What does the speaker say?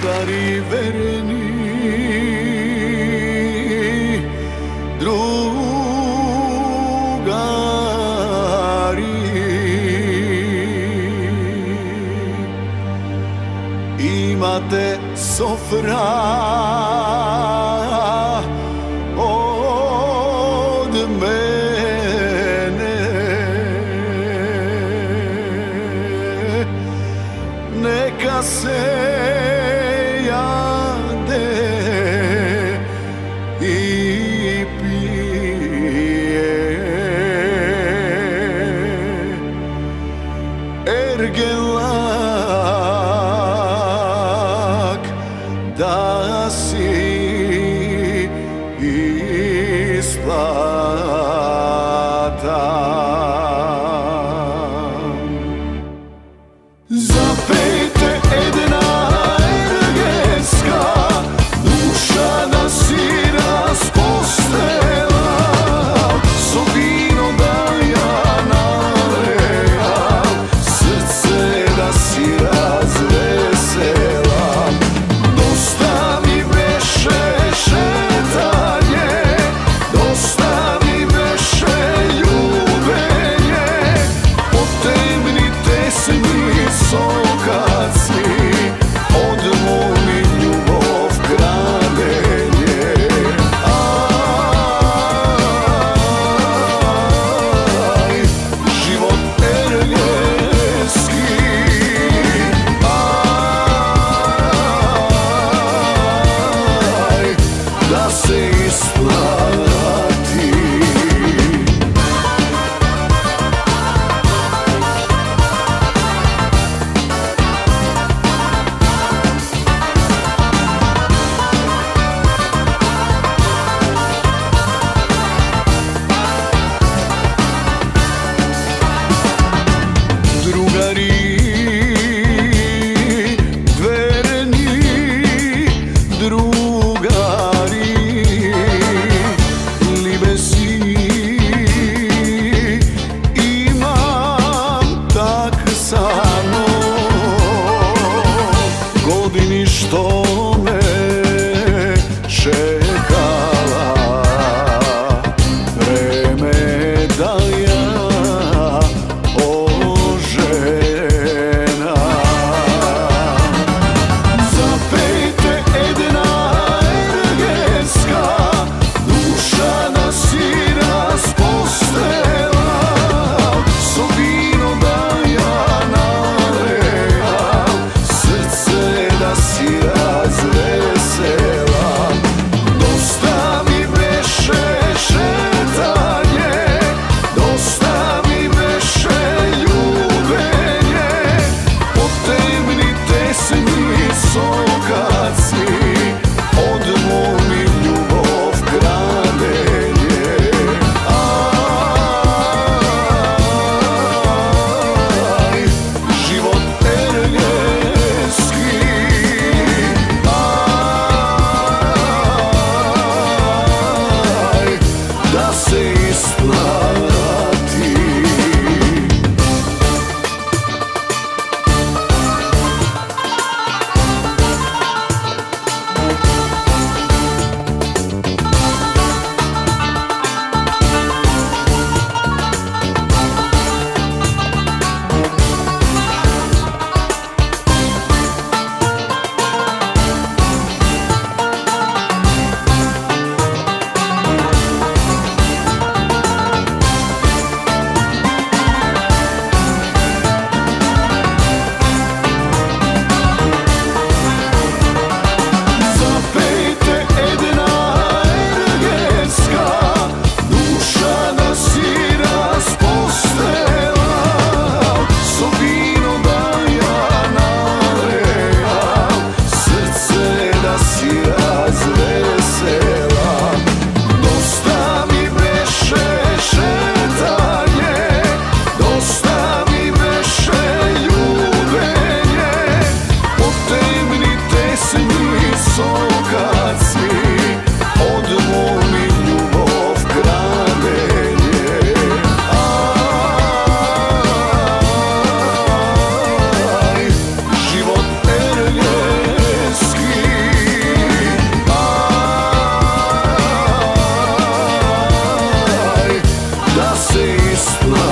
drugari vereni, drugari, imate sofra od mene, neka se jade i pije. Ergelak da si isplata. Zapejte Edena ergetska, duša da si raspostela, so vino da ja nalejam, srce da si razvesela. Dosta mi veše šetanje, dosta mi veše ljubenje, potemnite se mi sokaci, odmo mi ljubov kradenje. Aj, život ergetski, aj, da se isplati. Drugari vereni, drugari, libesi, imam tak samo godini što me čekala, vreme da ja ožena. Zapejte Edena ergetska, duša da si raspostela, so vino da ja nalejam, srce da si razvesela. pjesma